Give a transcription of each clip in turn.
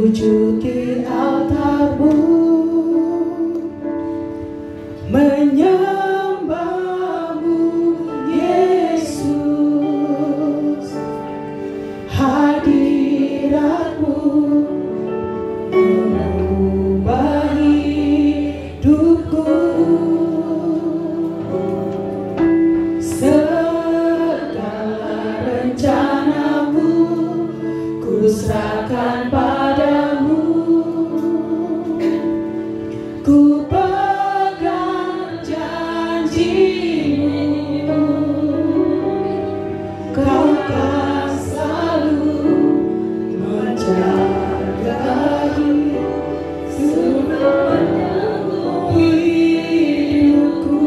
sujud di altar-Mu, menyembah-Mu Yesus. Hadirat-Mu mengubah hidupku, segala rencana-Mu ku serahkan padamu. Ku pegang janji-Mu, Kau kan selalu menjaga sepanjang hidupku.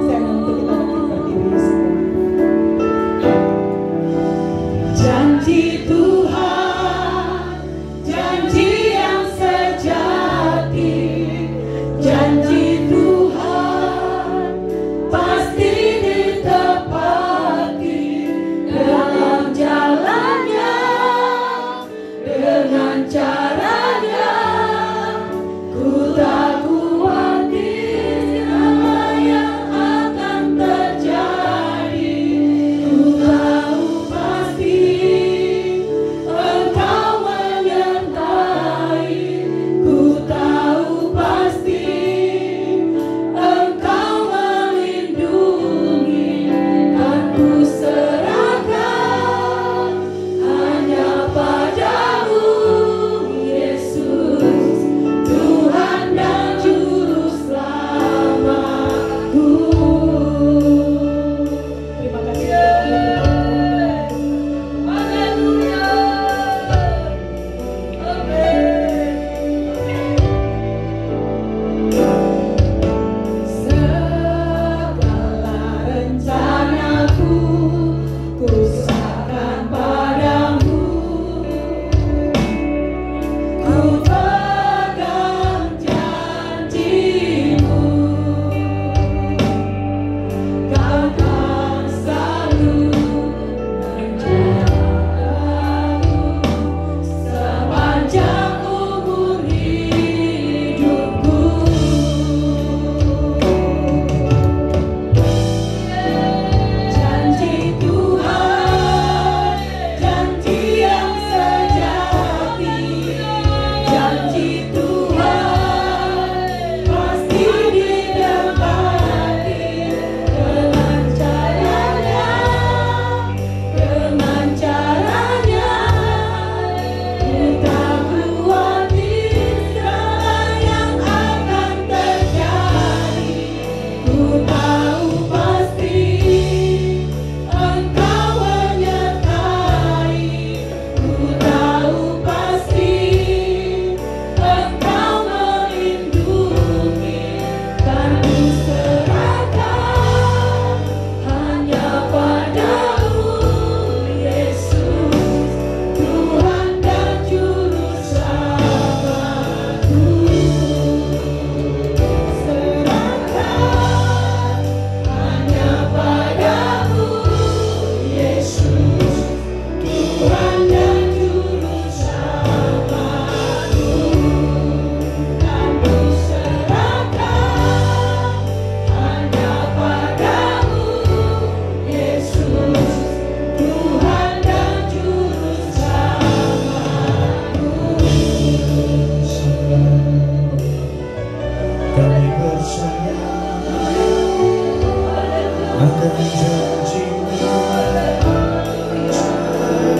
Saya nanti kita berdiri semua. Janji Tuhan, janji yang sejati, janji Tuhan pasti ditepati dalam jalannya, dengan caranya. Ku tak khawatir apa yang akan terjadi. Ku tahu pasti Engkau menyertai. Ku tahu pasti Engkau melindungi. Kan ku serahkan hanya padamu Yesus, Tuhan dan Juru Selamatku. Terima kasih. Haleluya. Segala rencanaku ku serahkan padamu. Ku pegang janji-Mu, Kau kan selalu menjagaku sepanjang umur hidupku. Janji Tuhan, janji yang sejati, janji Tuhan pasti ditepati dengan caranya, dengan caranya. Ku tak khawatir segala yang akan terjadi. Ku tahu pasti Engkau menyertai. Ku tahu pasti Engkau melindungi. Kan ku serahkan hanya padamu Yesus, Tuhan dan Juru Selamatku. Serahkan hanya padamu Yesus, Tuhan dan Juru Selamatku. Dan ku serahkan hanya padamu Yesus, Tuhan dan Juru Selamatku. Kami percaya akan janji-Mu,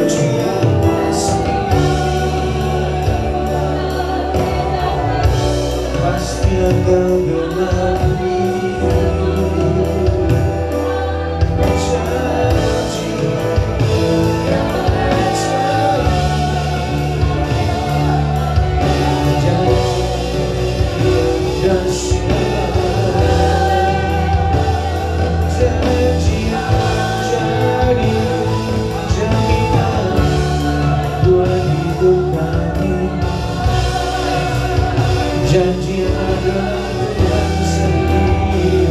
janji yang pasti akan genapi. Janji ada yang sendiri.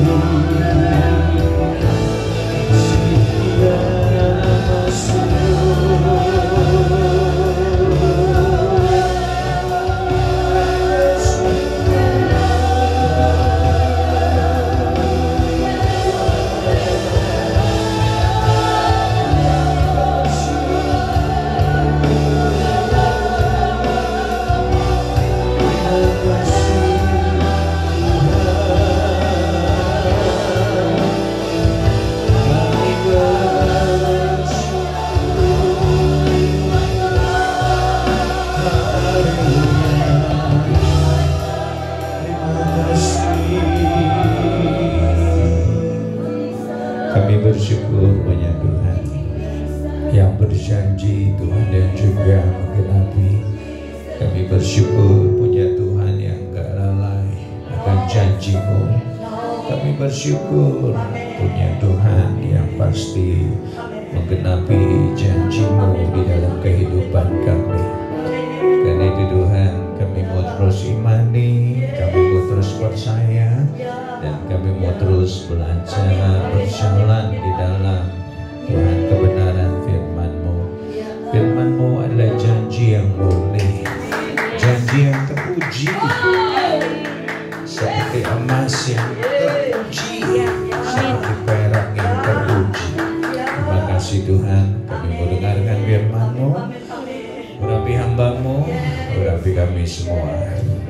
juga menggenapi. Kami bersyukur punya Tuhan yang gak lalai akan janji-Mu. Kami bersyukur punya Tuhan yang pasti menggenapi janji-Mu di dalam kehidupan kami. Karena itu Tuhan, kami mau terus imani, kami mau terus percaya, dan kami mau terus belajar berjalan di dalam Tuhan kebenaran firman-Mu. Firman-Mu adalah janji yang murni, janji yang teruji, seperti emas yang teruji, seperti perak yang teruji. Terima kasih Tuhan, kami mau dengarkan firman-Mu. Urapi hamba-Mu, urapi kami semua.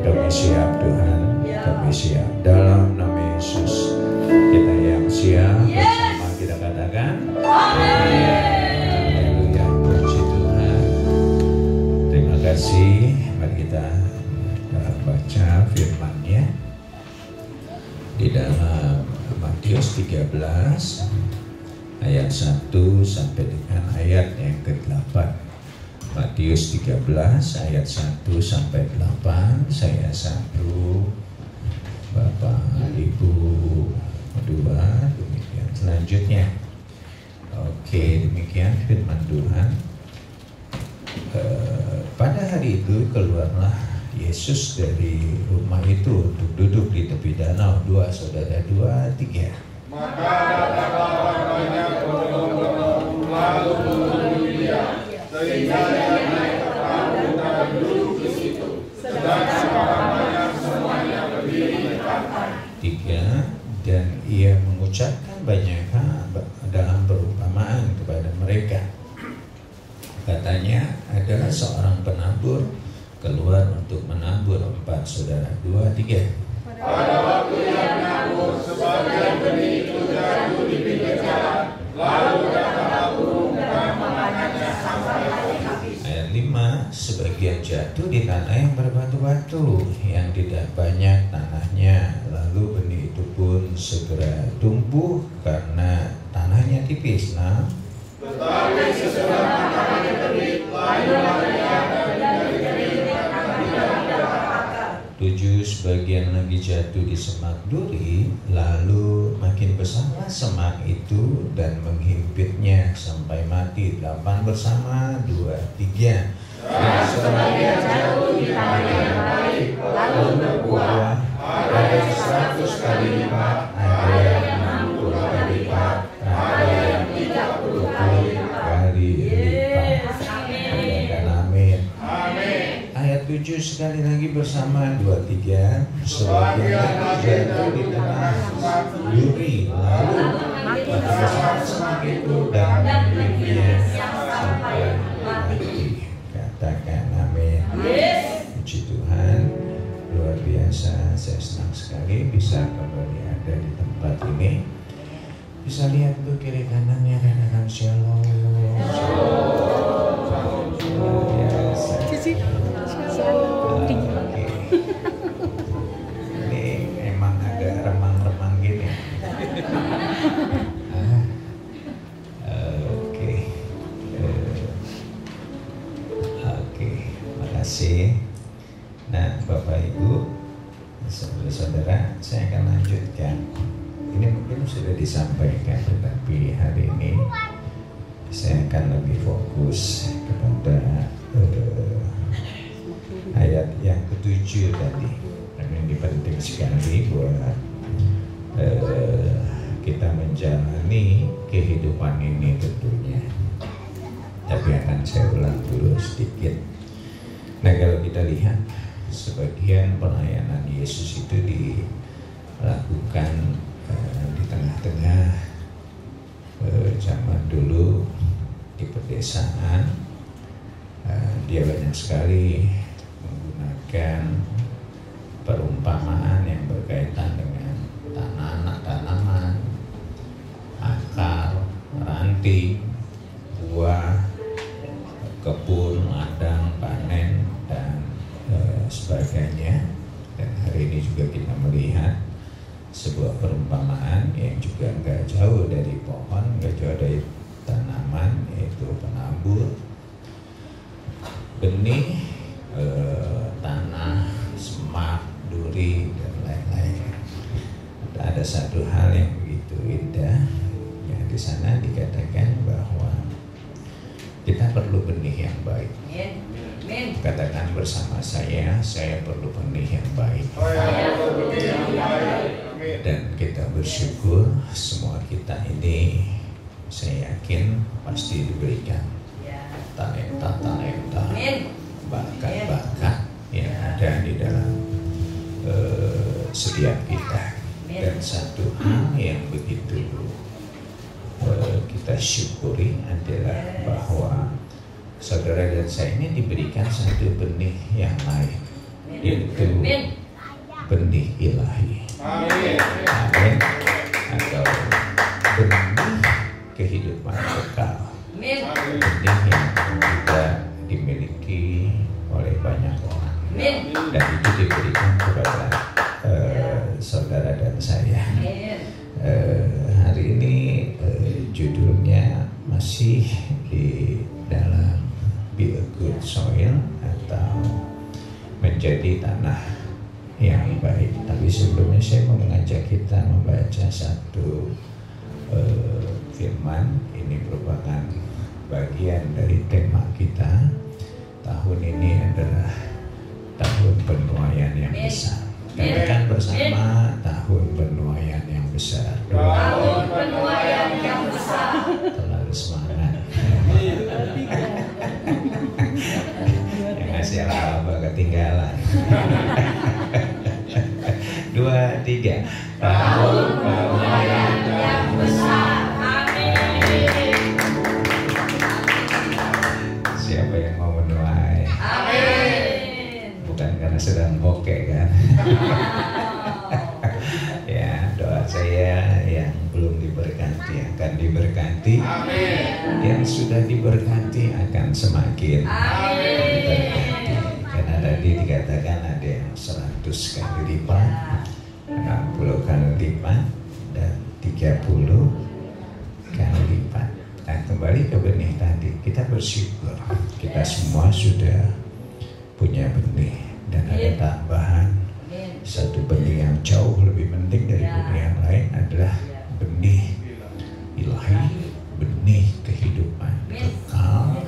Kami siap Tuhan, kami siap. Dalam nama Yesus, kita yang siap bersama kita katakan haleluya, puji Tuhan. Terima kasih. Mari kita baca firman-Nya di dalam Matius 13 ayat 1 sampai dengan ayat yang ke-8. Matius 13 ayat 1 sampai 8. Saya 1, Bapak Ibu 2, demikian selanjutnya. Oke, demikian firman Tuhan. Pada hari itu keluarlah Yesus dari rumah itu untuk duduk di tepi danau. 2 saudara, 2, 3. Maka datanglah orang banyak berbondong-bondong lalu menunggu Dia, sehingga Dia naik ke perahu dan duduk di situ. Sedangkan orang banyak semuanya berdiri di pantai. 3. Dan ia mengucapkan banyak hal dalam perumpamaan kepada mereka. Katanya, adalah seorang penabur keluar untuk menabur 4 saudara. 2, 3. Pada waktu Ia menabur, sebagian benih itu jatuh di pinggir jalan, lalu datanglah burung dan memakannya sampai habis. Ayat 5, sebagian jatuh di tanah yang berbatu-batu, yang tidak banyak tanahnya, lalu benih itu pun segera tumbuh karena tanahnya tipis. Nah, Tetapi sesudah matahari terbit, layulah ia dari kering karena tidak dapat akar. 7, sebagian lagi jatuh di semak duri, lalu makin besarlah semak itu dan menghimpitnya sampai mati. 8 bersama, 2, 3. Dan sebagian jatuh di tanah yang baik, lalu berbuah, ada yang 100 kali lipat, ada yang 60 kali lipat, ada yang 30 kali lipat. Katakan amin. Amin. Ayat 7 sekali lagi bersama, 2, 3. Sebagian lagi jatuh di tengah duri, lalu makin besar semak itu dan menghimpitnya sampai mati. Katakan amin. Puji Tuhan, luar biasa. Saya senang sekali bisa kembali ada di tempat ini. Bisa lihat tuh kiri kanannya, katakan shalom. Luar biasa. Oke. Ini emang agak remang-remang gini. Oke. Oke, makasih. Nah, Bapak Ibu, saudara-saudara, saya akan lanjutkan. Ini mungkin sudah disampaikan, tetapi hari ini saya akan lebih fokus kepada ayat yang ke-7 tadi. Ini penting sekali buat kita menjalani kehidupan ini tentunya. Tapi akan saya ulang dulu sedikit. Nah, kalau kita lihat sebagian pelayanan Yesus itu dilakukan di tengah-tengah zaman dulu di pedesaan. Dia banyak sekali menggunakan perumpamaan yang berkaitan dengan tanaman, akar, ranting, buah, kebun, ladang, panen, dan sebagainya. Dan hari ini juga kita melihat sebuah perumpamaan yang juga nggak jauh dari pohon, nggak jauh dari tanaman, yaitu penabur. benih, tanah, semak, duri dan lain-lain. Ada satu hal yang begitu indah, yang di sana dikatakan bahwa kita perlu benih yang baik. Katakan bersama saya perlu benih yang baik. Dan kita bersyukur semua kita ini, saya yakin pasti diberikan talenta-talenta, bakat-bakat yang ada di dalam setiap kita. Dan satu hal yang begitu kita syukuri adalah bahwa saudara dan saya ini diberikan satu benih yang lain, yaitu benih ilahi. Amin. Atau benih kehidupan kekal. Benih yang tidak dimiliki oleh banyak orang. Dan itu diberikan kepada saudara dan saya. Hari ini judulnya masih di dalam Be a Good Soil atau menjadi tanah yang baik. Tapi sebelumnya saya mau mengajak kita membaca satu firman. Ini merupakan bagian dari tema kita. Tahun ini adalah tahun penuaian yang besar. Katakan bersama, tahun penuaian yang besar. Tahun penuaian yang besar. Terlalu semangat. Yang ngasih apa ketinggalan. 2, 3. Tahun penuaian yang besar. Amin. Siapa yang mau menuai? Amin. Bukan karena sedang bokeh kan? Ya, doa saya yang belum diberkati akan diberkati. Amin. Yang sudah diberkati akan semakin diberkati. Karena tadi dikatakan ada yang 100 kali lipat, 60 kali lipat, dan 30 kali lipat. Nah, kembali ke benih tadi, kita bersyukur kita semua sudah punya benih, dan ada tambahan satu benih yang jauh lebih penting dari benih yang lain adalah benih ilahi, benih kehidupan kekal.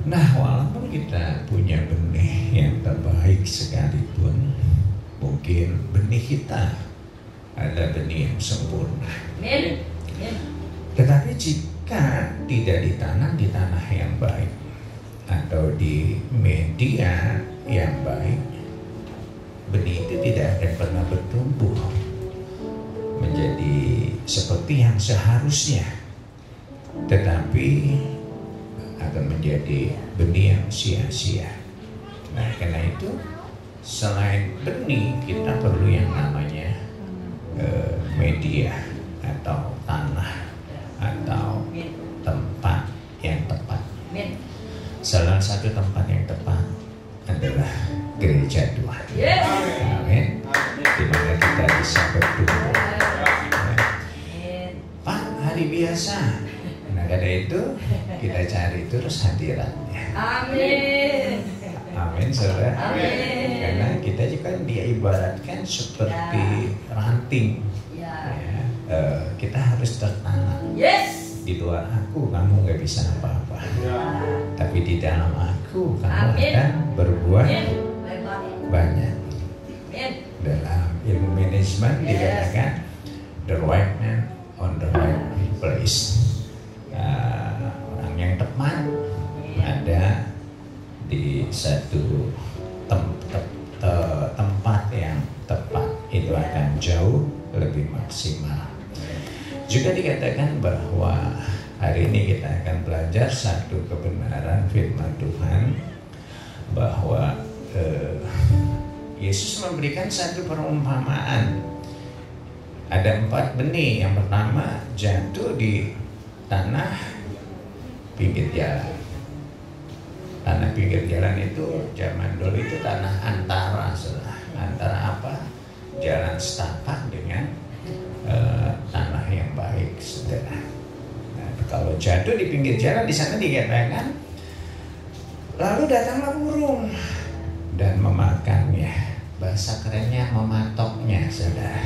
Nah, walaupun kita punya benih yang terbaik sekalipun, mungkin benih kita adalah benih yang sempurna. Tetapi jika tidak ditanam di tanah yang baik atau di media yang baik, benih itu tidak akan pernah bertumbuh menjadi seperti yang seharusnya, tetapi akan menjadi benih yang sia-sia. Nah, karena itu selain benih, kita perlu yang namanya media atau tanah atau tempat yang tepat. Salah satu tempat yang tepat adalah gereja Tuhan. Amin. Di mana kita bisa bertumbuh. Pak, hari biasa. Nah, karena itu kita cari terus hadiratnya. Amin. Amin, saudara. Amin. Karena kita juga diibaratkan seperti ranting. Ya, kita harus tertanam. Di luar aku kamu nggak bisa apa-apa. Tapi di dalam aku kamu akan berbuah banyak. Dalam ilmu manajemen dikatakan the right man on the right place. Orang yang tepat ada di satu tempat yang tepat, itu akan jauh lebih maksimal. Juga dikatakan bahwa hari ini kita akan belajar satu kebenaran firman Tuhan, bahwa Yesus memberikan satu perumpamaan. Ada 4 benih. Yang pertama jatuh di tanah pinggir jalan. Tanah pinggir jalan itu zaman dulu itu tanah antara apa? Jalan setapak dengan tanah yang baik, saudara. Nah, kalau jatuh di pinggir jalan, di sana dikatakan Lalu datanglah burung dan memakannya. Bahasa kerennya mematoknya, saudara.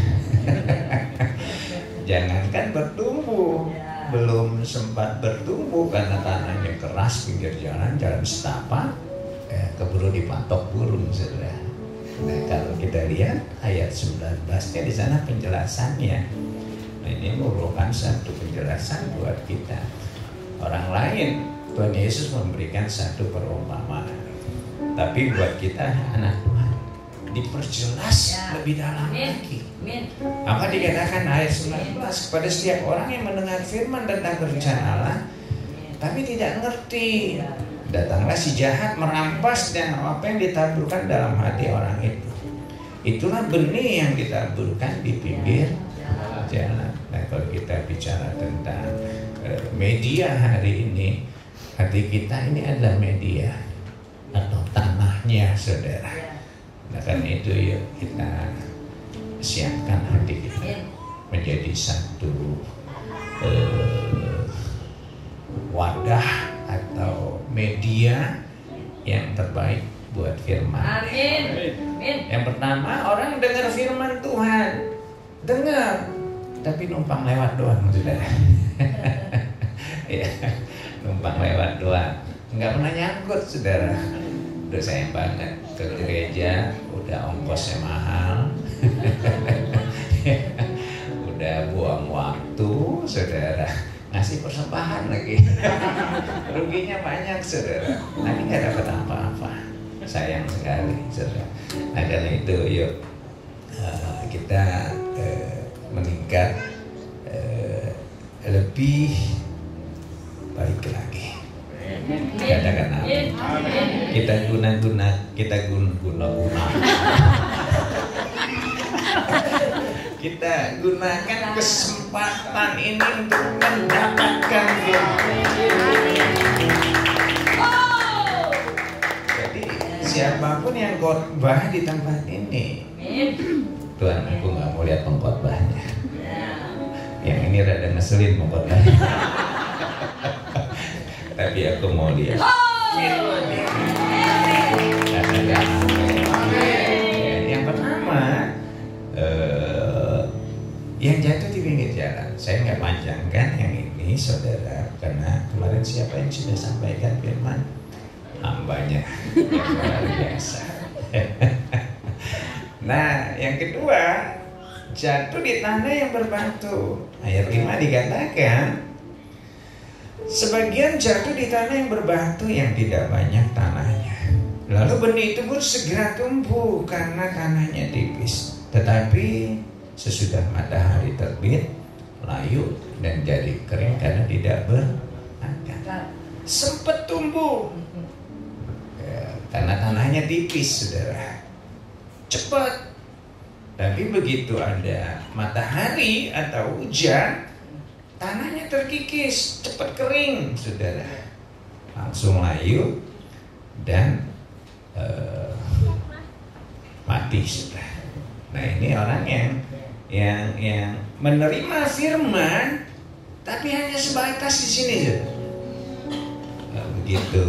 Jangankan bertumbuh, belum sempat bertumbuh karena tanahnya keras, pinggir jalan setapak, keburu dipatok burung, saudara. Nah, kalau kita lihat ayat 19-nya di sana penjelasannya. Nah, ini merupakan satu penjelasan buat kita. Orang lain, Tuhan Yesus memberikan satu perumpamaan. Tapi buat kita anak Tuhan, diperjelas lebih dalam lagi. Apa dikatakan ayat 19, kepada setiap orang yang mendengar firman tentang kerajaan Allah tapi tidak ngerti, datanglah si jahat merampas dan apa yang ditaburkan dalam hati orang itu. Itulah benih yang ditaburkan di pinggir jalan. Nah, kalau kita bicara tentang media hari ini, hati kita ini adalah media atau tanahnya, saudara. Nah, karena itu yuk kita siapkan hati kita menjadi satu wadah atau media yang terbaik buat firman. Yang pertama, orang dengar firman Tuhan, dengar, tapi numpang lewat doang, saudara. Ya, numpang lewat doang, nggak pernah nyangkut, saudara. Udah sayang banget ke gereja, udah ongkosnya mahal, udah buang waktu, saudara, ngasih persembahan lagi, ruginya banyak, saudara. Nanti nggak dapat apa-apa, sayang sekali, saudara. Nah, karena itu yuk kita meningkat lebih baik lagi. Katakan amin. Kita guna-guna kita gunakan kesempatan ini untuk mendapatkan firman. Jadi siapapun yang khotbah di tempat ini, Tuhan, aku nggak mau lihat pengkhotbahnya. Yang ini rada ngeselin pengkhotbahnya. Tapi aku mau lihat firman ini. Yang pertama, yang jatuh di pinggir jalan. Saya nggak panjangkan yang ini, saudara, karena kemarin siapa yang sudah sampaikan firman? Hambanya yang luar biasa. Nah, yang kedua, jatuh di tanah yang berbatu. Ayat 5 dikatakan, sebagian jatuh di tanah yang berbatu yang tidak banyak tanahnya. Lalu benih itu pun segera tumbuh karena tanahnya tipis. Tetapi sesudah matahari terbit, layu dan jadi kering karena tidak berakar. Sempat tumbuh ya, karena tanahnya tipis, saudara. Cepat. Tapi begitu ada matahari atau hujan, tanahnya terkikis, cepat kering, saudara. Langsung layu dan mati, saudara. Nah, ini orang yang menerima firman, tapi hanya sebatas di sini, saudara. Begitu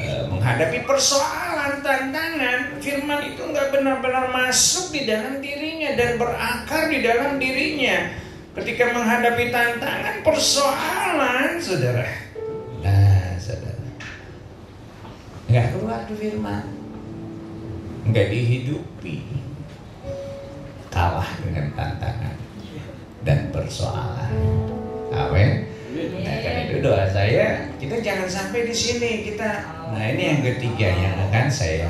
menghadapi persoalan, tantangan, firman itu nggak benar-benar masuk di dalam dirinya dan berakar di dalam dirinya. Ketika menghadapi tantangan, persoalan, saudara, nah, saudara, nggak keluar tuh firman, nggak dihidupi, kalah dengan tantangan dan persoalan. Amin. Nah, karena itu doa saya, kita jangan sampai di sini kita. Nah, ini yang ketiga yang akan saya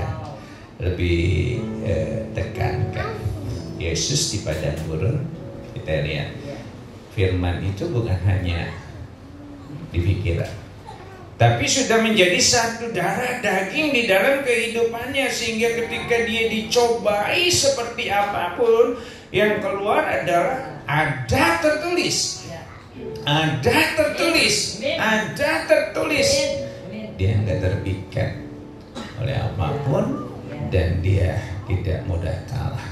lebih tekankan. Yesus di padang gurun, kita lihat firman itu bukan hanya di pikiran, tapi sudah menjadi satu darah daging di dalam kehidupannya, sehingga ketika dia dicobai seperti apapun, yang keluar adalah ada tertulis. Ada tertulis, ada tertulis. Dia nggak terpikat oleh apapun dan dia tidak mudah kalah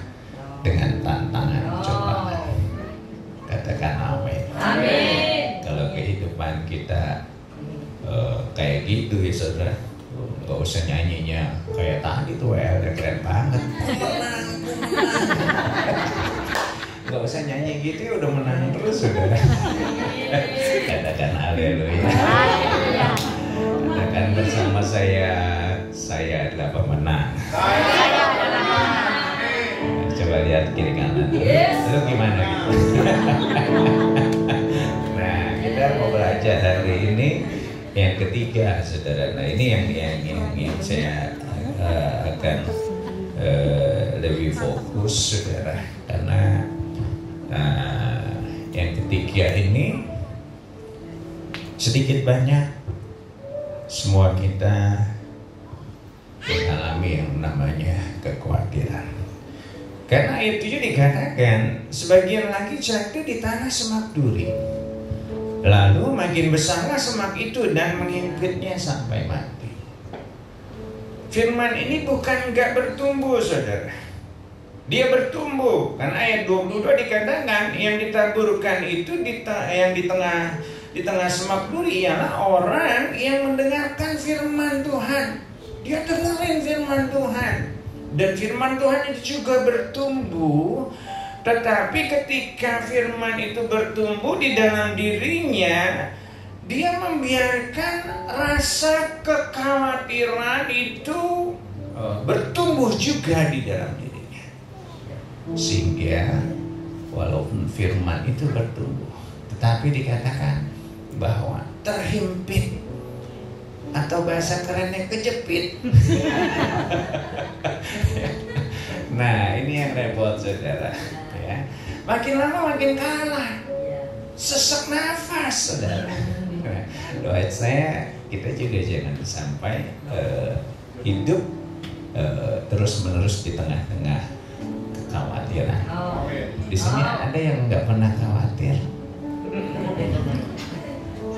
dengan tantangan cobaan. Katakan amin. Amin. Kalau kehidupan kita kayak gitu ya saudara. Nggak usah nyanyinya kayak tadi tuh keren banget. Nggak usah nyanyi gitu ya udah menang terus saudara. Katakan haleluya. Katakan bersama saya adalah pemenang. Coba lihat kiri kanan. Itu gimana gitu? Nah, kita mau belajar hari ini yang ketiga, saudara. Nah, ini yang saya akan lebih fokus, saudara, karena yang ketiga ini sedikit banyak semua kita mengalami yang namanya kekhawatiran. Karena itu juga dikatakan sebagian lagi jatuh di tanah semak duri, lalu makin besarlah semak itu dan menghimpitnya sampai mati. Firman ini bukan enggak bertumbuh, saudara. Dia bertumbuh. Karena ayat 22 dikatakan yang ditaburkan itu yang di tengah semak duri ialah orang yang mendengarkan firman Tuhan. Dia dengerin firman Tuhan. Dan firman Tuhan itu juga bertumbuh. Tetapi ketika firman itu bertumbuh di dalam dirinya, dia membiarkan rasa kekhawatiran itu bertumbuh juga di dalam dirinya. Sehingga walaupun firman itu bertumbuh, tetapi dikatakan bahwa terhimpit, atau bahasa kerennya kejepit. Nah, ini yang repot, saudara. Ya. Makin lama makin kalah, sesak nafas, saudara. Doa saya, kita juga jangan sampai hidup terus-menerus di tengah-tengah kekhawatiran. Di sini ada yang nggak pernah khawatir?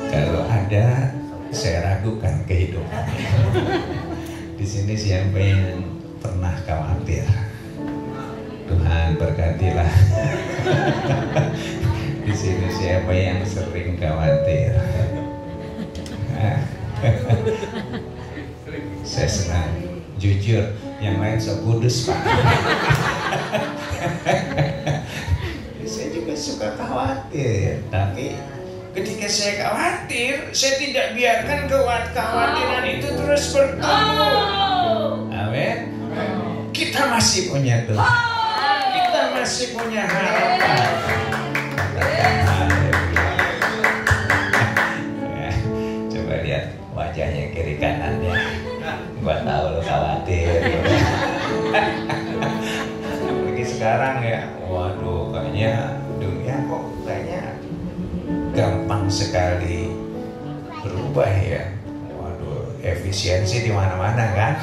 Kalau ada, saya ragukan kehidupannya. Di sini siapa yang pernah khawatir? Tuhan berkatilah. Di sini siapa yang sering khawatir? Saya senang, jujur, yang lain sok kudus, Pak. Saya juga suka khawatir, tapi ketika saya khawatir, saya tidak biarkan kekhawatiran itu terus bertumbuh. Amin. Kita masih punya Tuhan. Kita masih punya harapan. Ya, coba lihat wajahnya kiri kanannya. Gua tahu lo khawatir. Apalagi sekarang ya, waduh, kayaknya dunia kok kayaknya gampang sekali berubah ya. Waduh, efisiensi di mana-mana kan.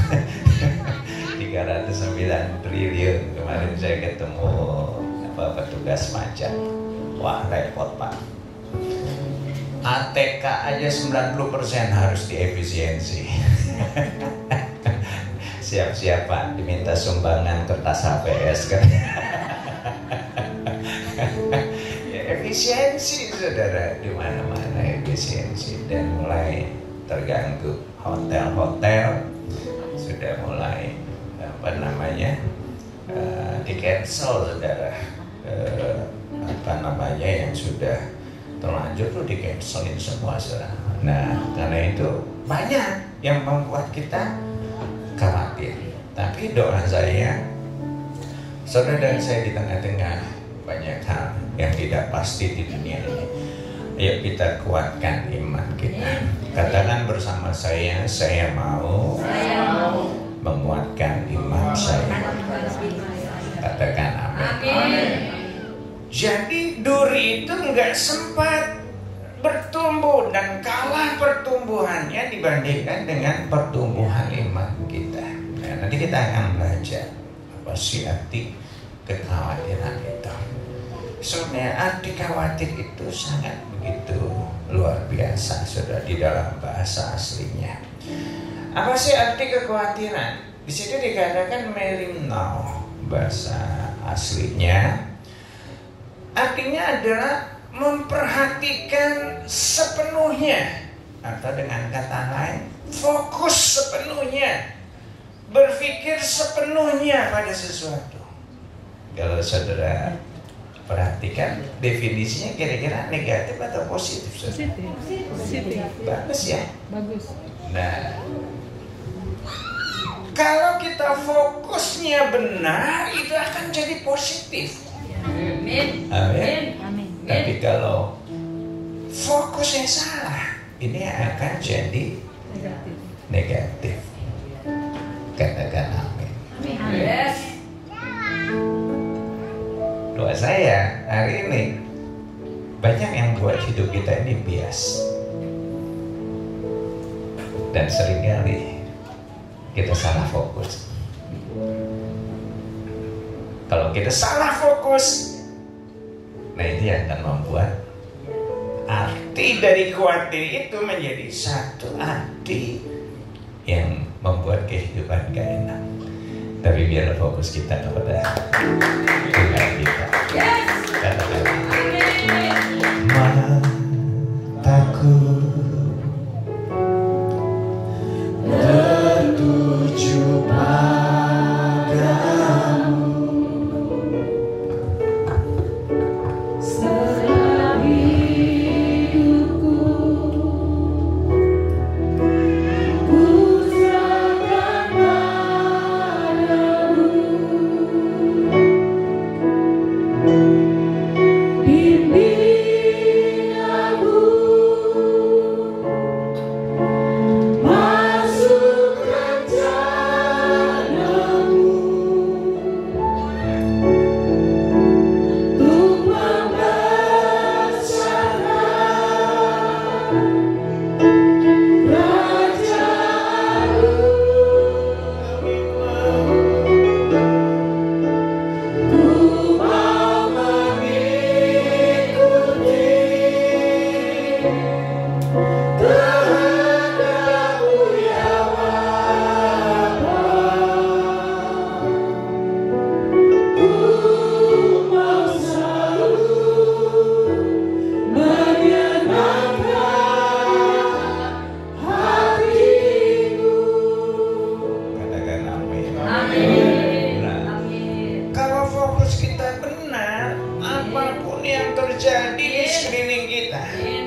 309 triliun. Kemarin saya ketemu petugas pajak. Wah, repot, Pak. ATK aja 90% harus diefisiensi. Siap-siap, Pak, diminta sumbangan kertas HPS kan. Efisiensi, saudara, di mana-mana efisiensi, dan mulai terganggu. Hotel-hotel sudah mulai di cancel, saudara. Yang sudah terlanjur tuh di cancelin semua, saudara. Nah, karena itu banyak yang membuat kita khawatir. Tapi doa saya, saudara dan saya, di tengah-tengah banyak hal yang tidak pasti di dunia ini, ayo kita kuatkan iman kita. Katakan bersama saya mau menguatkan iman saya. Katakan amin. Jadi duri itu nggak sempat bertumbuh dan kalah pertumbuhannya dibandingkan dengan pertumbuhan iman kita. Nah, nanti kita akan belajar apa sih arti kekhawatiran itu. Sebenarnya arti khawatir itu sangat begitu luar biasa, sudah di dalam bahasa aslinya. Apa sih arti kekhawatiran? Di situ dikatakan merimnau, bahasa aslinya. Artinya adalah memperhatikan sepenuhnya atau dengan kata lain fokus sepenuhnya, berpikir sepenuhnya pada sesuatu. Kalau saudara perhatikan definisinya kira-kira negatif atau positif? Positif. Bagus ya. Bagus. Nah, kalau kita fokusnya benar itu akan jadi positif. Amin. Amin. Amin. Tapi kalau fokusnya salah, ini akan jadi Negatif. negatif. Katakan amin. Yes. Doa saya hari ini, banyak yang buat hidup kita ini bias. Dan seringkali kita salah fokus. Kalau kita salah fokus, nah itu yang akan membuat arti dari khawatir itu menjadi satu arti yang membuat kehidupan gak enak. Tapi biar fokus kita kepada Tuhan kita. Yes. Katakan, Amin. mataku tertuju padamu, Selama hidupku, ku serahkan padamu. Bimbing aku masuk rencanamu, untuk membesarkan kerajaanmu. Ku mau mengikuti kehendak-Mu ya Bapa. Ku mau selalu menyenangkan hatimu. katakan amin. Amin. Nah, Amin. kalau fokus kita benar, apapun yang terjadi di sekeliling kita, Amin.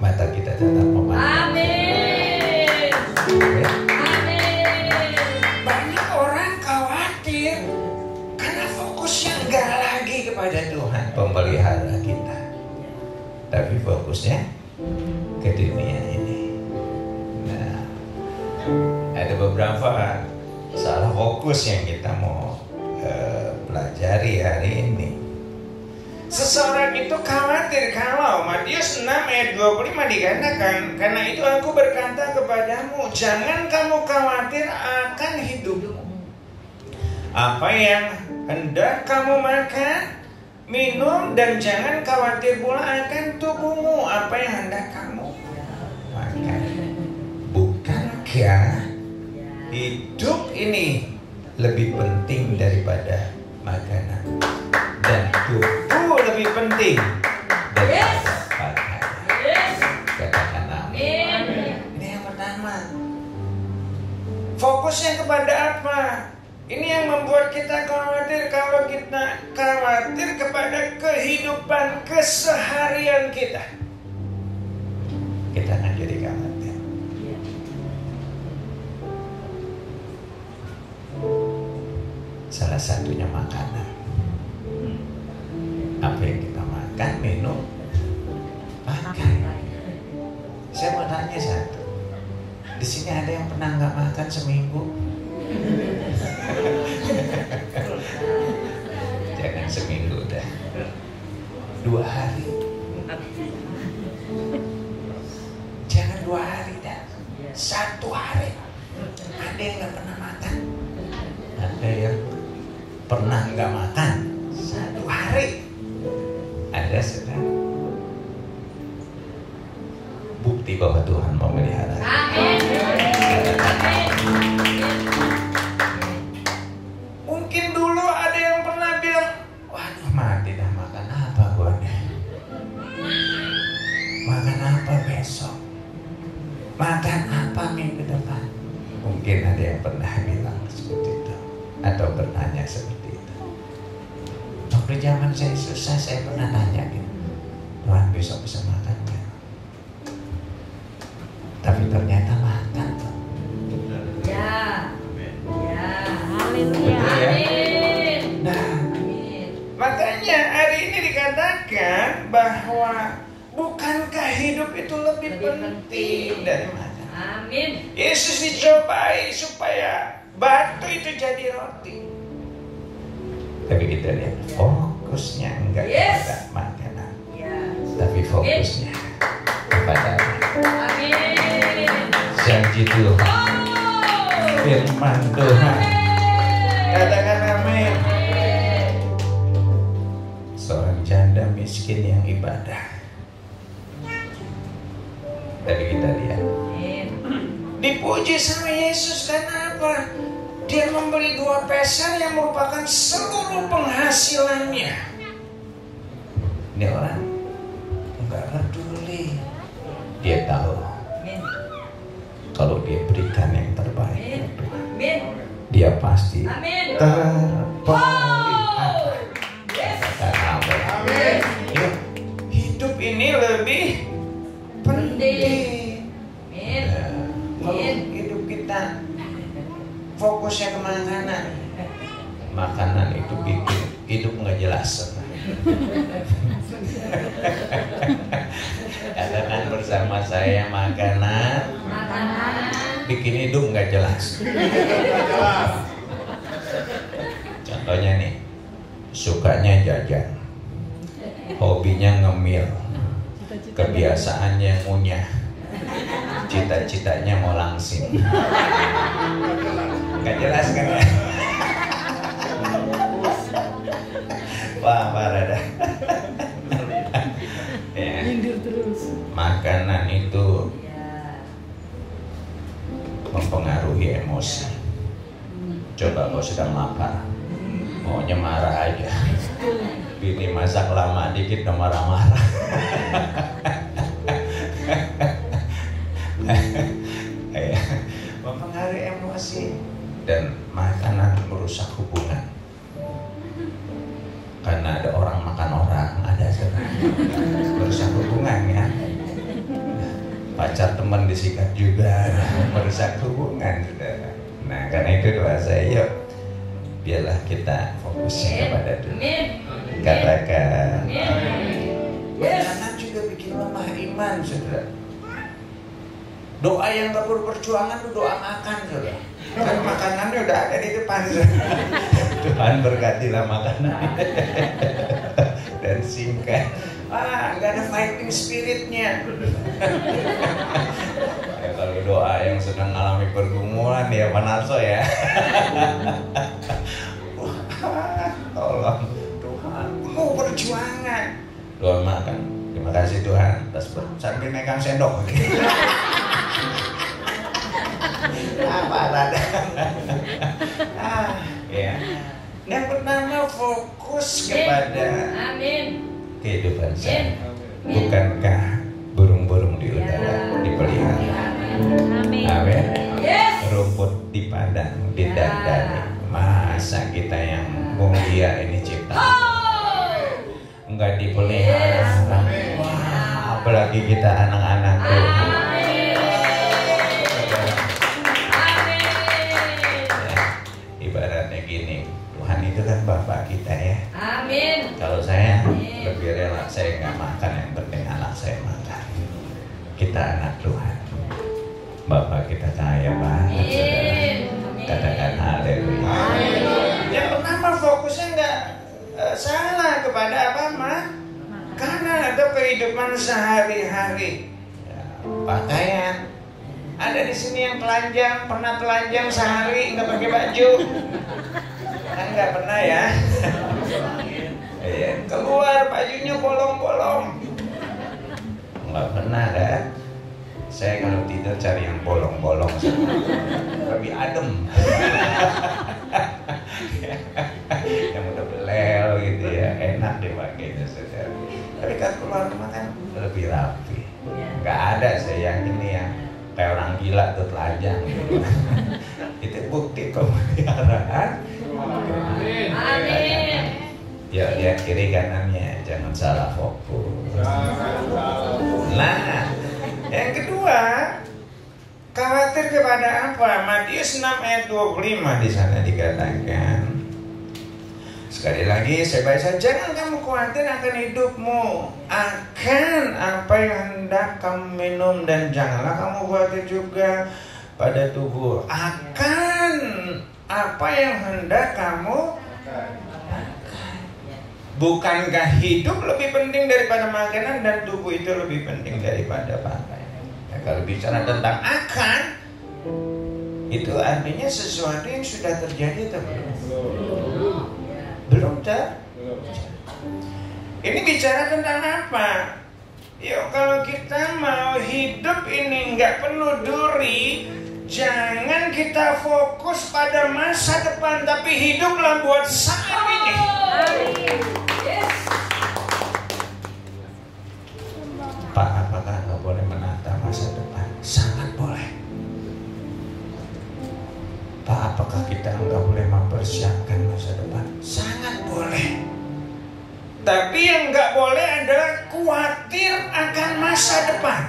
mata kita tetap memandang. Amin. Ya. Amin. Banyak orang khawatir karena fokusnya enggak lagi kepada Tuhan pemelihara kita, tapi fokusnya ke dunia ini. Nah, ada beberapa salah fokus yang kita mau pelajari hari ini. Seseorang itu khawatir kalau Matius 6 ayat 25 dikatakan, karena itu aku berkata kepadamu, jangan kamu khawatir akan hidupmu, apa yang hendak kamu makan, minum, dan jangan khawatir pula akan tubuhmu, apa yang hendak kamu makan. Bukankah hidup ini lebih penting daripada makanan, dan tubuh lebih penting daripada pakaian? Yes. Katakan amin. Amin. Ini yang pertama. Fokusnya kepada apa? Ini yang membuat kita khawatir. Kalau kita khawatir kepada kehidupan keseharian kita, kita akan jadi khawatir. Salah satunya makanan. Apa yang kita makan, minum, pakai. Saya mau tanya satu. Di sini ada yang pernah nggak makan seminggu? Jangan seminggu dah. 2 hari. Jangan 2 hari dah. 1 hari. Ada yang nggak pernah makan? Ada yang pernah nggak makan 1 hari? Ada sudah. Bukti bahwa Tuhan memelihara. Amin. Mungkin dulu ada yang pernah bilang, waduh mati dah, makan apa gua nih? Makan Mungkin ada yang pernah bilang seperti itu atau bertanya seperti itu. Waktu zaman saya susah, saya pernah tanya gitu, Tuhan besok bisa makan nggak? Tapi ternyata makan tuh. Ya. Ya. Haleluya. Betul ya? Amin. Nah, Amin. makanya hari ini dikatakan bahwa bukankah hidup itu lebih penting dari makan? Amin. Yesus dicobai supaya batu itu jadi roti. Tapi kita lihat fokusnya enggak Yes. kepada makanan, Ya. tapi fokusnya kepada Amin. janji Tuhan, Oh. firman Tuhan. Katakan amin. Amin. Seorang janda miskin yang ibadah. Tapi kita lihat Amin. dipuji sama Yesus karena apa? Dia memberi 2 peser yang merupakan seluruh penghasilannya. Ini orang enggak peduli. Dia tahu Amin. kalau dia berikan yang terbaik Amin. untuk Tuhan, Amin. dia pasti Amin. terpelihara. Yes. Katakan amin. Ya, hidup ini lebih penting. Amin. Ya, kalau hidup kita fokusnya ke makanan itu bikin hidup nggak jelas. Katakan bersama saya, makanan Makanan. bikin hidup nggak jelas. Contohnya nih, sukanya jajan, hobinya ngemil, kebiasaannya ngunyah, cita-citanya mau langsing. Nggak jelas kan ya? Wah, parah dah. Ya. Makanan itu Ya. mempengaruhi emosi. Coba kau sedang lapar, maunya marah aja. Bini masak lama dikit udah marah-marah. Ya, mempengaruhi emosi. Dan makanan merusak hubungan. Karena ada orang makan orang, ada merusak hubungan ya. Pacar teman disikat juga, merusak hubungan, saudara. Nah, karena itu doa saya, yuk biarlah kita fokusnya kepada Tuhan. Amin. Katakan, Yes. makanan juga bikin lemah iman, saudara. Doa yang gak berperjuangan itu doa makan, saudara. Kan makanannya udah ada di depan, saudara. Tuhan berkatilah makanan dan singkat. Gak ada fighting spiritnya. Ya, kalau doa yang sedang mengalami pergumulan ya Panarso ya. Wah, tolong Tuhan, mau perjuangan. Doa makan. Terima kasih Tuhan. Terus sambil megang sendok. Apa ada? Ya. Yang pertama fokus kepada Amin. kehidupan saya. Bukankah burung-burung di udara dipelihara? Amin. Amin. Yes. Rumput di padang didandani. Masa kita yang mulia ini ciptaan Oh. enggak dipelihara? Wah, apalagi kita anak-anak Tuhan. Amin. Amin. Ya, ibaratnya gini, Tuhan itu kan Bapak kita ya. Amin. Kalau saya lebih rela saya nggak makan, yang penting anak saya makan. Kita anak Tuhan, Bapak kita kaya banget, saudara. Amin. Katakan haleluya. Yang pertama fokusnya nggak salah kepada apa mah? Karena ada kehidupan sehari-hari. Ya, pakaian. Ada di sini yang telanjang, pernah telanjang sehari nggak pakai baju? Kan nggak pernah ya? Iya, keluar bajunya bolong-bolong. Nggak pernah kan? Saya kalau tidur cari yang bolong-bolong, lebih adem. Yang udah belel gitu ya, enak dipakainya saudara. Tapi kan keluar rumah kan lebih rapi. Nggak ada saya yang ini ya, kayak orang gila tuh telanjang gitu. bukti pemeliharaan. Amin. Ya, lihat kiri kanannya, jangan salah fokus. Nah, yang kedua, khawatir kepada apa? Matius 6 ayat 25 di sana dikatakan. Sekali lagi saya baca, jangan kamu khawatir akan hidupmu, akan apa yang hendak kamu minum, dan janganlah kamu khawatir juga pada tubuh, akan apa yang hendak kamu. Bukankah hidup lebih penting daripada makanan dan tubuh itu lebih penting daripada pakaian? Ya, kalau bicara tentang akan, itu artinya sesuatu yang sudah terjadi atau belum? Belum tak? Ini bicara tentang apa? Yuk, kalau kita mau hidup ini nggak penuh duri, jangan kita fokus pada masa depan, tapi hiduplah buat saat ini. Pak, apakah nggak boleh menata masa depan? Sangat boleh. Pak, apakah kita nggak boleh mempersiapkan masa depan? Sangat boleh. Tapi yang nggak boleh adalah khawatir akan masa depan.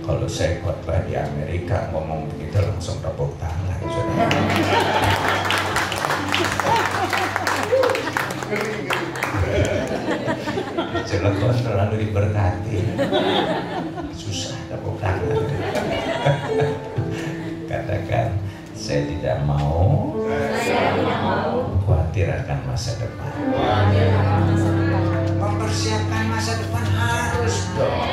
Kalau saya khotbah di Amerika ngomong begitu langsung tepuk tangan, saudara. Cilegon terlalu diberkati, susah tepuk tangan. Katakan, saya tidak mau khawatir akan masa depan. Mempersiapkan masa depan harus dong.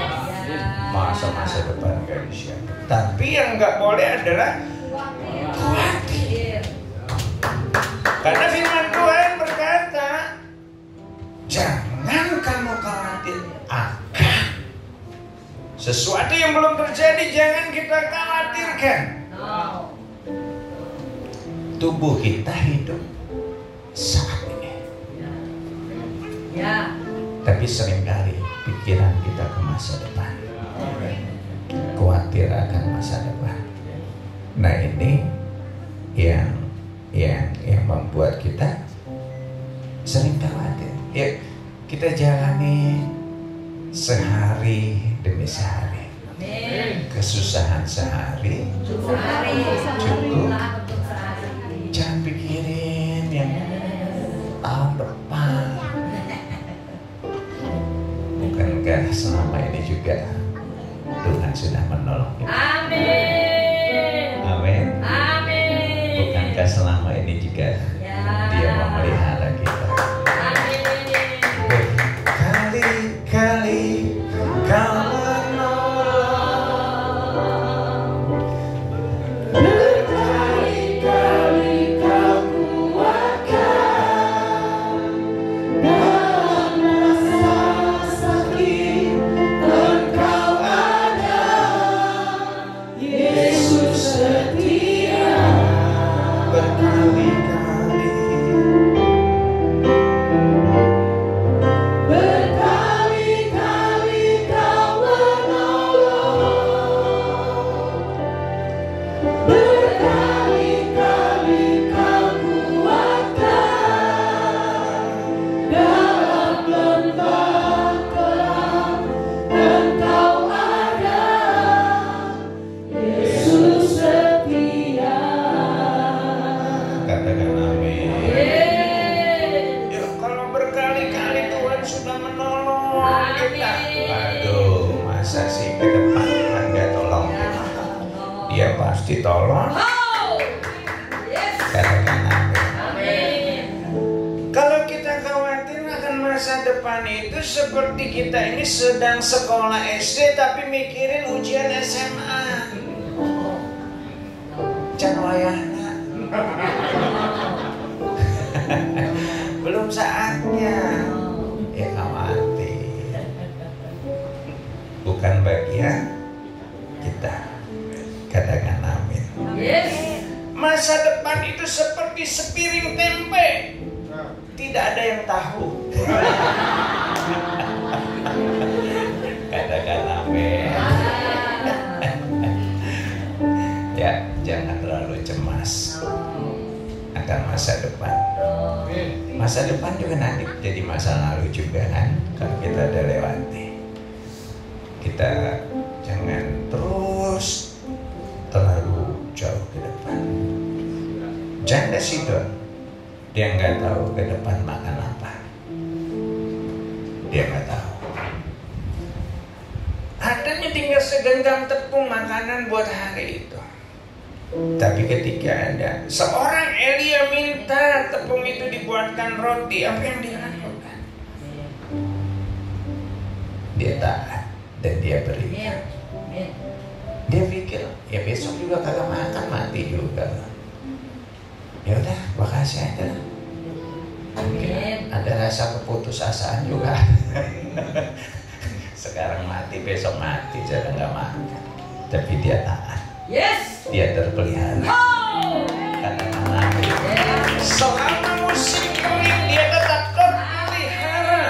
Masa depan gak disiapkan. Tapi yang gak boleh adalah khawatir. Karena firman Tuhan berkata, jangan kamu khawatir akan sesuatu yang belum terjadi, jangan kita khawatirkan. Tubuh kita hidup saat ini. Tapi seringkali pikiran kita ke masa depan, khawatir akan masa depan. Nah, ini yang membuat kita sering khawatir. Ya, kita jalani sehari demi sehari. Kesusahan sehari cukup. Jangan pikirin yang tahun depan. Bukankah selama ini juga Tuhan sudah menolong kita? Amin. Amin. Amin. Bukankah selama ini juga Dia memelihara kita? Amin. Berkali-kali Kau menolong, berkali-kali Kau kuatkan dalam rasa sakit. Engkau ada, Yesus setia. Berkali-kali Kau menolong, berkali-kali Kau kuatkan dalam lembah kelam. Engkau ada, Yesus setia. Katakan amin. Ya, kalau berkali-kali Tuhan sudah menolong kita, aduh, masa sih ke depan Tuhan nggak tolong kita? Dia pasti tolong. Katakan amin. Kalau kita khawatir akan masa depan itu seperti kita ini sedang sekolah SD tapi mikirin ujian SMA. Can wayahna. Belum saatnya. Ya khawatir. Bukan bagian kita. Katakan amin. Masa depan itu seperti sepiring tempe, tidak ada yang tahu. Masa depan juga nanti jadi masa lalu juga kan, kalau kita udah lewati. Kita jangan terus terlalu jauh ke depan. Janda Sidon, dia nggak tahu ke depan makan apa. Dia nggak tahu. Adanya tinggal segenggam tepung makanan buat hari itu. Tapi ketika ada seorang Elia minta tepung itu dibuatkan roti, apa yang dia lakukan? Dia taat dan dia berikan. Dia pikir, ya besok juga kagak makan, mati juga. Ya udah, gua kasih aja. Mungkin ada rasa keputusasaan juga. Sekarang mati, besok mati, jadi nggak makan. Tapi dia taat. Yes. Dia terpelihara. Oh. Katakan amin. Selama musim kering dia tetap terpelihara.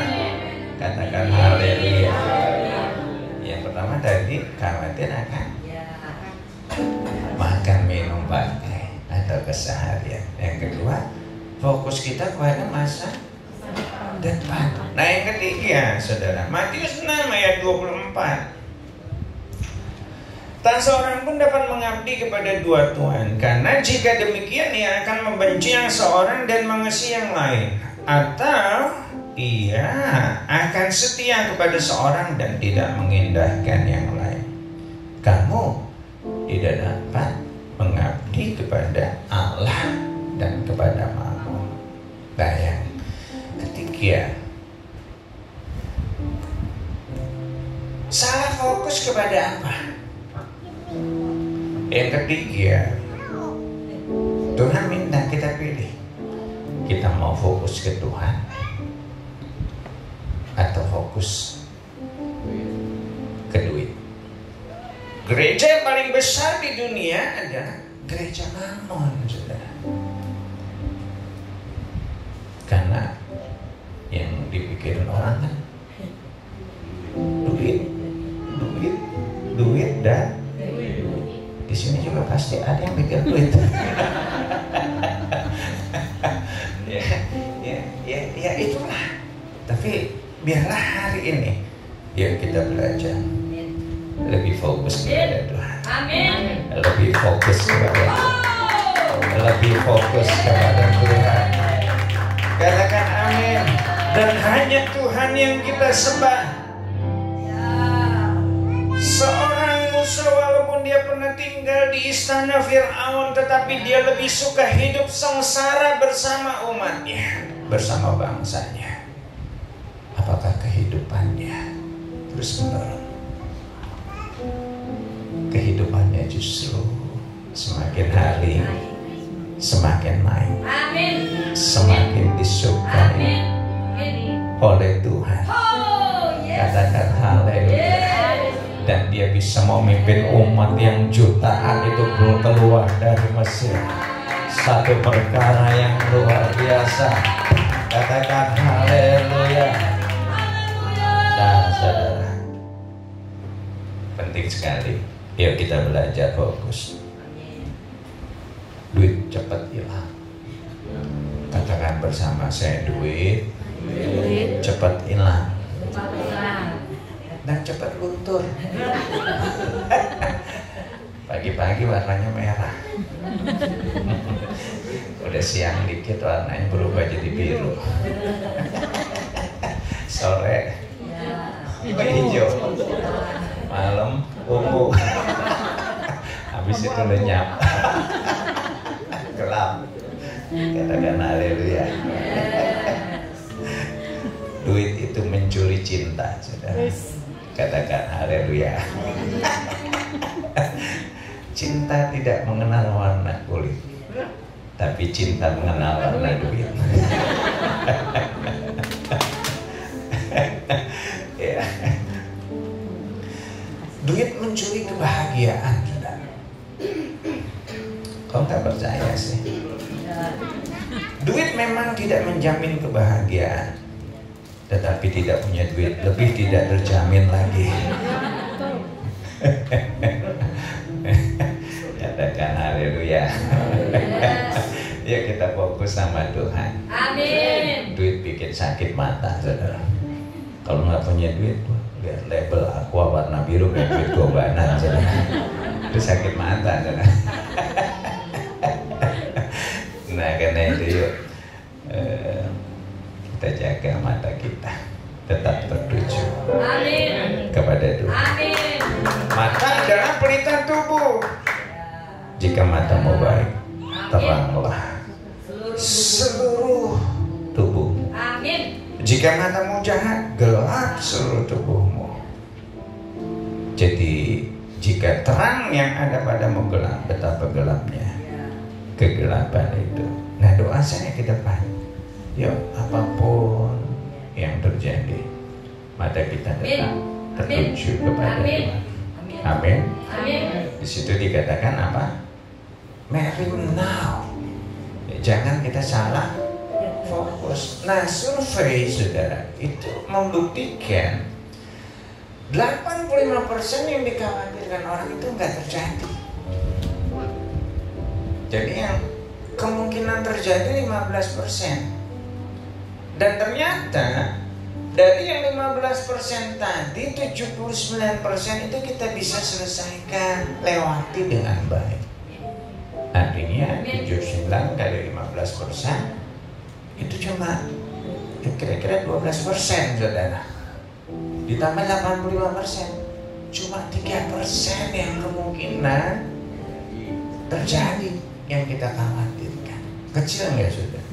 Katakan haleluya. Yang pertama tadi khawatir akan makan, minum, pakai atau keseharian. Yang kedua, fokus kita kepada masa depan. Nah yang ketiga, saudara, Matius 6 ayat 24. Tak seorang pun dapat mengabdi kepada dua tuan, karena jika demikian ia akan membenci yang seorang dan mengasihi yang lain, atau ia akan setia kepada seorang dan tidak mengindahkan yang lain. Kamu tidak dapat mengabdi kepada Allah dan kepada mammon. Nah yang ketiga, salah fokus kepada apa? Yang ketiga, Tuhan minta kita pilih. Kita mau fokus ke Tuhan atau fokus ke duit. Gereja yang paling besar di dunia adalah gereja Mammon, saudara. Karena yang dipikirin orang kan duit dan di sini juga pasti ada yang mikir duit. ya itulah. Tapi biarlah hari ini ya kita belajar lebih fokus kepada Tuhan. Amin. Lebih fokus kepada Tuhan. Lebih fokus kepada Tuhan. Katakan amin. Dan hanya Tuhan yang kita sembah. Seorang Musa walaupun dia pernah tinggal di istana Fir'aun, tetapi dia lebih suka hidup sengsara bersama umatnya, bersama bangsanya. Apakah kehidupannya terus menurun? Kehidupannya justru semakin hari semakin naik. Amin. Semakin disukai oleh Tuhan. Oh, yes. Katakan haleluya. Dan dia bisa memimpin umat yang jutaan itu keluar dari Mesir. Satu perkara yang luar biasa. Katakan haleluya. Nah saudara, penting sekali. Yuk kita belajar fokus. Duit cepat hilang. Katakan bersama saya, duit cepat hilang dan cepat luntur. Pagi-pagi warnanya merah, udah siang dikit warnanya berubah jadi biru, sore hijau, malam ungu, habis itu lenyap, gelap. Katakan haleluya. Duit itu mencuri cinta, saudara. Katakan haleluya. Cinta tidak mengenal warna kulit, tapi cinta mengenal warna duit. Ya. Duit mencuri kebahagiaan, saudara. Kau tak percaya sih? Duit memang tidak menjamin kebahagiaan, tetapi tidak punya duit lebih tidak terjamin lagi. Katakan haleluya. Ya kita kita fokus sama Tuhan. Amin. Duit bikin sakit mata, saudara. Kalau nggak punya duit, lihat label aqua warna biru kayak duit gobanan, saudara. Itu sakit mata, saudara. Nah, karena itu yuk kita jaga mata kita tetap tertuju kepada Tuhan. Amin. Mata adalah pelita tubuh. Jika matamu baik, teranglah seluruh tubuhmu. Amin. Jika matamu jahat, gelap seluruh tubuhmu. Jadi jika terang yang ada padamu gelap, betapa gelapnya kegelapan itu. Nah, doa saya ke depan, yuk apapun yang terjadi, mata kita tetap tertuju kepada Tuhan. Amin. Amin. Di situ dikatakan apa? Marry now. Ya, jangan kita salah fokus. Nah, survei saudara itu membuktikan 85% yang dikhawatirkan orang itu nggak terjadi. Jadi yang kemungkinan terjadi 15%. Dan ternyata dari yang 15% tadi 79% itu kita bisa selesaikan, lewati dengan baik. Artinya 79 kali 15% itu cuma kira-kira 12%, saudara. Ditambah 85%, cuma 3% yang kemungkinan terjadi yang kita khawatirkan. Kecil nggak, saudara?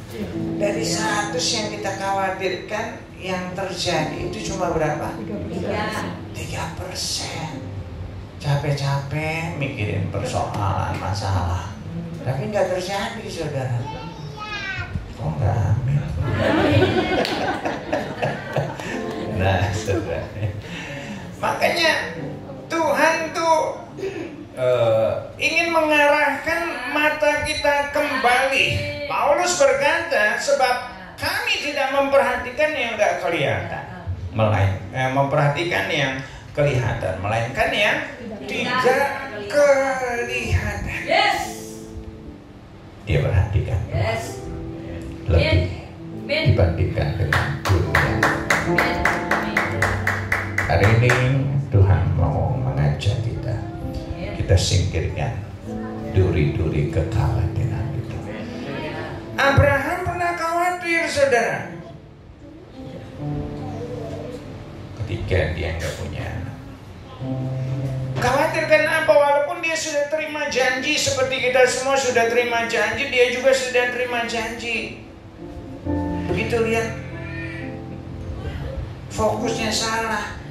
Dari 100 yang kita khawatirkan yang terjadi itu cuma berapa? 3%. Capek-capek mikirin persoalan, masalah, tapi nggak terjadi, saudara. Kok nggak amin? Nah, saudara, makanya Tuhan tuh ingin mengarahkan mata kita kembali. Paulus berkata, sebab kami tidak memperhatikan yang nggak kelihatan, memperhatikan yang kelihatan, melainkan yang tidak kelihatan. Yes. Dia perhatikan Yes. lebih dibandingkan dengan dunia. Hari ini Tuhan mau mengajak kita singkirkan duri-duri kekhawatiran itu. Abraham pernah khawatir, saudara, ketika dia nggak punya anak. Khawatir kenapa? Walaupun dia sudah terima janji, seperti kita semua sudah terima janji, dia juga sudah terima janji. Begitu lihat fokusnya salah,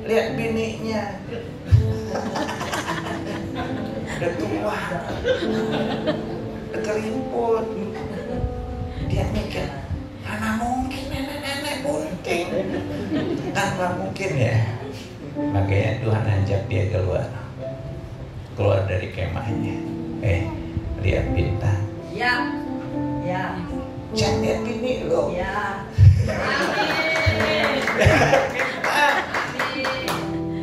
lihat bininya udah tua, udah keriput, dia mikir, mana mungkin nenek-nenek bunting, kan nggak mungkin ya. Makanya Tuhan ajak dia keluar dari kemahnya. Lihat bintang. Ya. Ya. Jangan lihat bini lo. Ya. Bintang.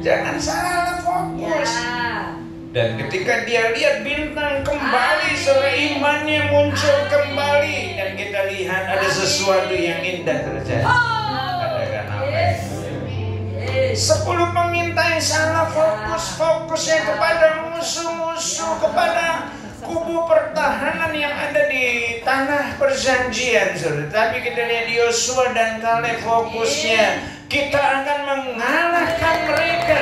Jangan salah fokus. Ya. Dan ketika dia lihat bintang kembali, seimannya muncul kembali, dan kita lihat ada sesuatu yang indah terjadi. Katakan amin. 10 pengintai salah fokusnya kepada musuh-musuh, kepada kubu pertahanan yang ada di tanah perjanjian, saudara. Tapi kita lihat Yosua dan Kaleb fokusnya, kita akan mengalahkan mereka.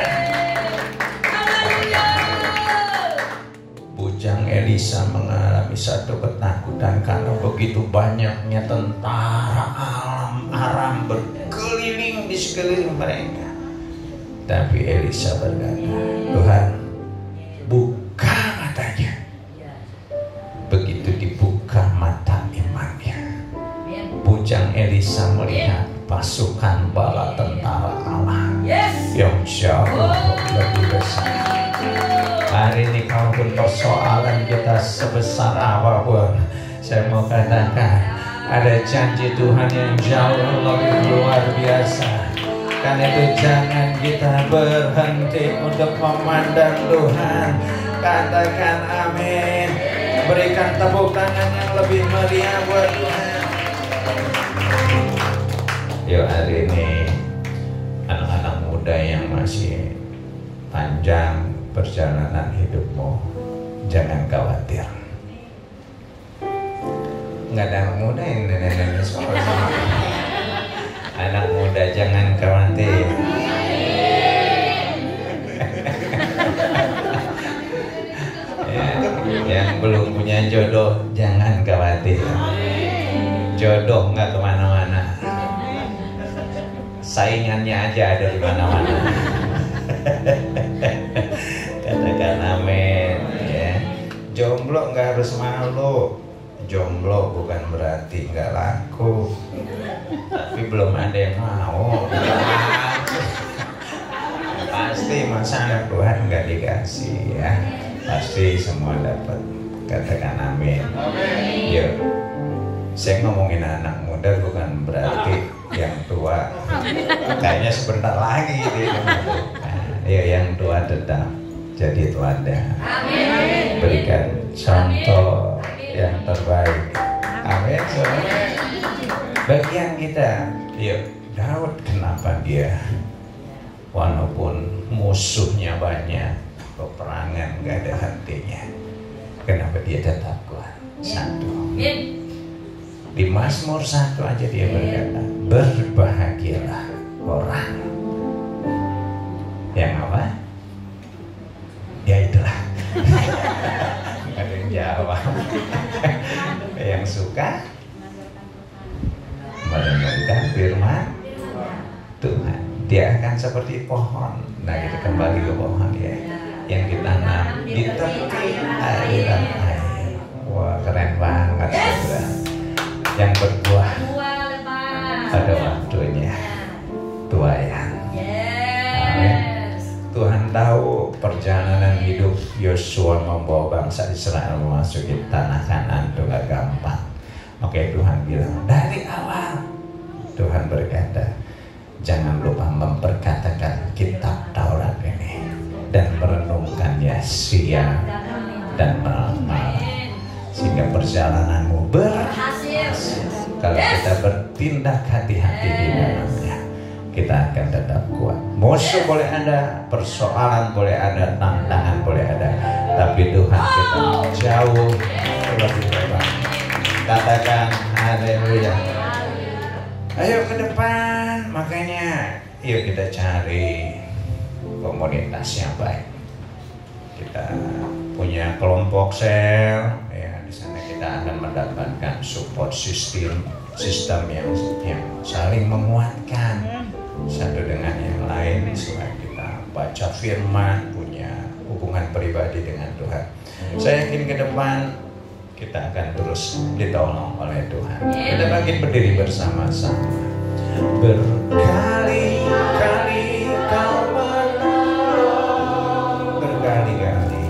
Bujang Elisa mengalami satu ketakutan karena begitu banyaknya tentara Aram berkeliling di sekeliling mereka. Tapi Elisa berkata, Tuhan, buka matanya. Begitu dibuka mata imannya, bujang Elisa melihat pasukan bala tentara Allah yang jauh lebih besar. Hari ini kalaupun persoalan kita sebesar apapun, saya mau katakan ada janji Tuhan yang jauh lebih luar biasa. Karena itu jangan kita berhenti untuk memandang Tuhan. Katakan amin. Berikan tepuk tangan yang lebih meriah buat Tuhan. Yuk, hari ini anak-anak muda yang masih panjang perjalanan hidupmu, jangan khawatir. Nggak ada anak muda yang nenek-nenek sekolah. Anak muda jangan khawatir. Ya, yang belum punya jodoh jangan khawatir. Jodoh nggak kemana-mana. Saingannya aja ada di mana-mana. Katakan amin. Ya. Jomblo nggak harus malu. Jomblo bukan berarti nggak laku, tapi belum ada yang mau. Pasti masa Tuhan nggak dikasih ya, pasti semua dapat. Katakan amin. Yuk, saya ngomongin anak muda bukan berarti yang tua. Kayaknya sebentar lagi dia. Ya, yang tua tetap jadi teladan. Berikan contoh yang terbaik. Amin. Bagian kita, yuk, Daud kenapa dia walaupun musuhnya banyak, peperangan gak ada hentinya, kenapa dia tetap kuat? Satu, di Mazmur 1 aja dia berkata, berbahagialah orang yang apa? Ya itulah. Ada yang jawab. Yang suka merenungkan firman Tuhan, dia akan seperti pohon. Nah, kita kembali ke pohon ya, yang ditanam di tepi aliran air. Wah, keren banget, saudara. Yang berbuah pada waktunya, tuayan. Amin. Tuhan tahu perjalanan hidup Yosua membawa bangsa Israel memasuki tanah Kanaan itu gak gampang. Oke, Tuhan bilang dari awal, Tuhan berkata, jangan lupa memperkatakan kitab Taurat ini dan merenungkannya siang dan malam, sehingga perjalananmu berhasil. Kalau kita bertindak hati-hati di dalamnya, kita akan tetap kuat. Musuh boleh ada, persoalan boleh ada, tantangan boleh ada, tapi Tuhan kita jauh lebih hebat. Katakan haleluya. Ayo ke depan. Makanya yuk kita cari komunitas yang baik. Kita punya kelompok sel ya, di sana kita akan mendapatkan support system yang saling menguatkan satu dengan yang lain, supaya kita baca firman, punya hubungan pribadi dengan Tuhan. Saya yakin ke depan kita akan terus ditolong oleh Tuhan. Kita bangkit berdiri bersama-sama. Berkali-kali kau menolong, berkali-kali.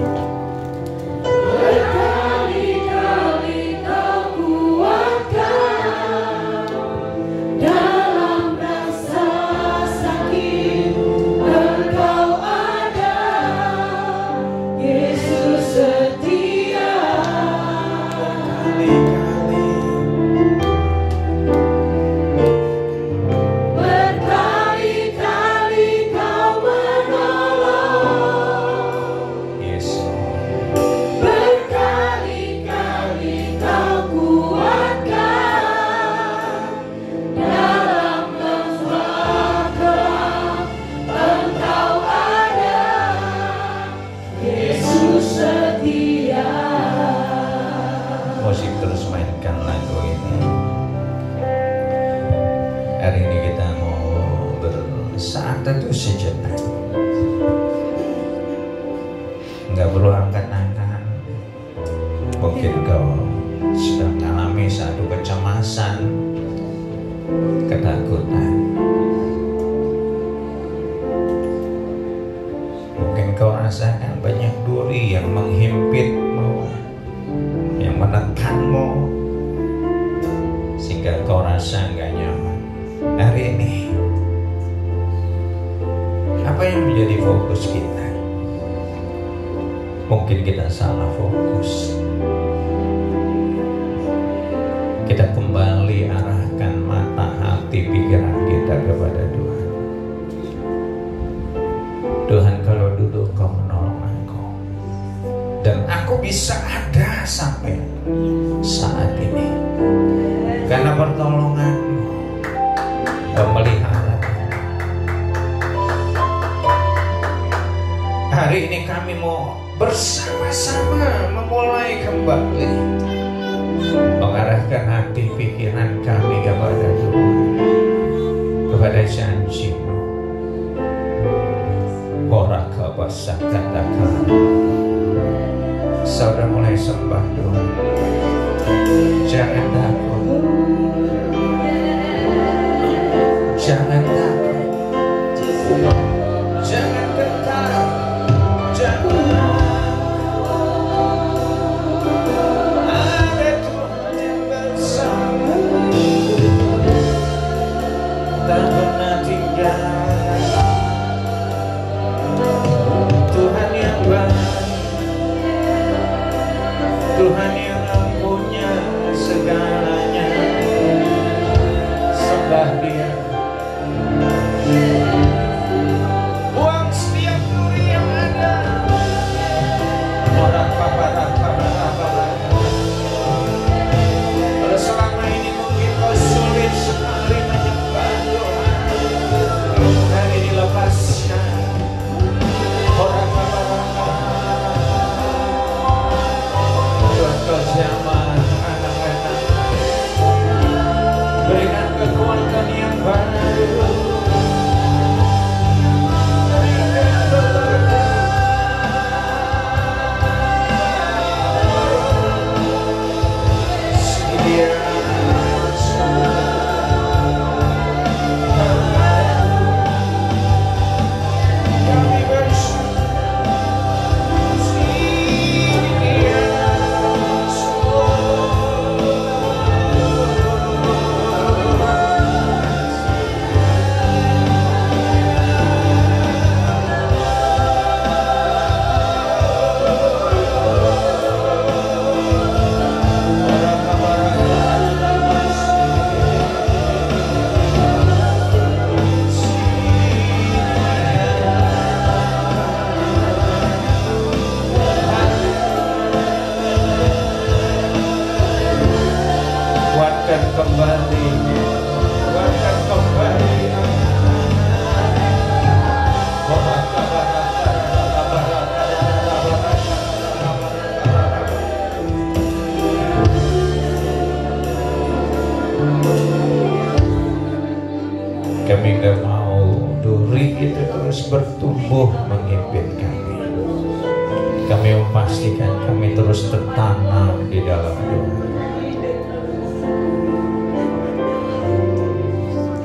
Nggak perlu angkat tangan. Mungkin kau sedang mengalami satu kecemasan, ketakutan. Mungkin kau rasakan banyak duri yang menghimpitmu, yang menekanmu, sehingga kau rasa nggak nyaman. Hari ini, apa yang menjadi fokus kita? Mungkin kita salah fokus. bisa ada sampai saat ini. Karena pertolongan-Mu memelihara. Hari ini kami mau bersama-sama memulai kembali mengarahkan hati pikiran kami kepada Tuhan, kepada janji-Mu. Koraka basah katakan, saudara mulai sembah Tuhan. Jangan takut, jangan takut, jangan gentar, jangan. Ada Tuhan yang bersama, tak pernah tinggal. Tuhan yang baik, Tuhan yang punya segalanya. Sembah Dia. Buang setiap duri yang ada. Orang kalau selama ini mungkin kau sulit sekali menyembah Tuhan, hari ini lepaskan. Orang zaman anak-anak, berikan kekuatan yang baru, berikan keberkatan. Dia kami kembali, kuatkan kembali. Kami gak mau duri itu terus bertumbuh mengimpit kami. Kami memastikan kami terus tertanam di dalam Tuhan.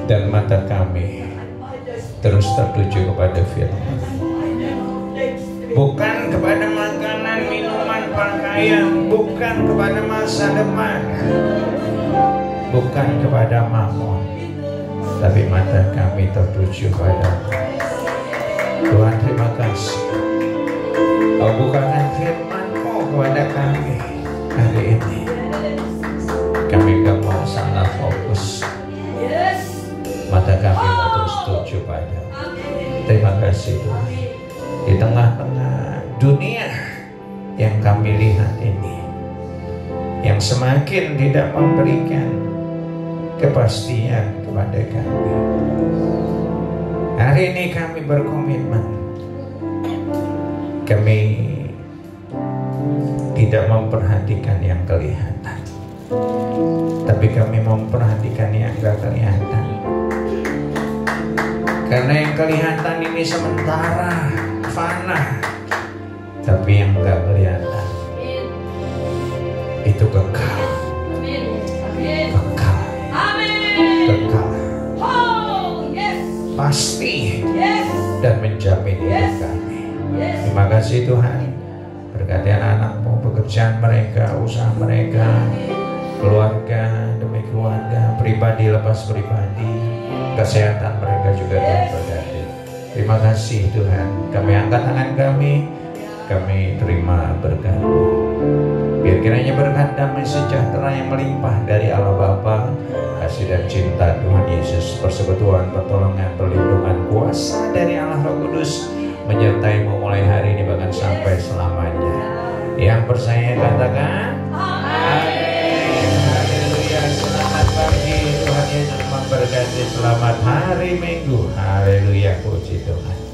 Dan mata kami terus tertuju kepada firman, bukan kepada makanan, minuman, pakaian, bukan kepada masa depan, bukan kepada mamon, tapi mata kami tertuju pada Tuhan. Terima kasih Kau bukakan firman-Mu kepada kami hari ini. Kami gak mau salah fokus, mata kami mau terus tuju pada. Terima kasih Tuhan. Di tengah-tengah dunia yang kami lihat ini, yang semakin tidak memberikan kepastian kepada kami, hari ini kami berkomitmen. Kami tidak memperhatikan yang kelihatan, tapi kami memperhatikan yang gak kelihatan. Karena yang kelihatan ini sementara, fana, tapi yang gak kelihatan itu kekal, kekal, kekal, pasti dan menjamin hidup kami. Terima kasih Tuhan. Berkati anak-anak-Mu, pekerjaan mereka, usaha mereka, keluarga demi keluarga, pribadi lepas pribadi, kesehatan mereka juga Tuhan berkati. Terima kasih Tuhan. Kami angkat tangan kami terima berkat-Mu. Biar kiranya berkat damai sejahtera yang melimpah dari Allah Bapa, kasih dan cinta Tuhan Yesus, persekutuan, pertolongan, perlindungan, kuasa dari Allah Roh Kudus menyertai-Mu mulai hari ini bahkan sampai selamanya. Yang percaya katakan amin. Haleluya. Selamat pagi, Tuhan Yesus memberkati. Selamat hari Minggu. Haleluya, puji Tuhan.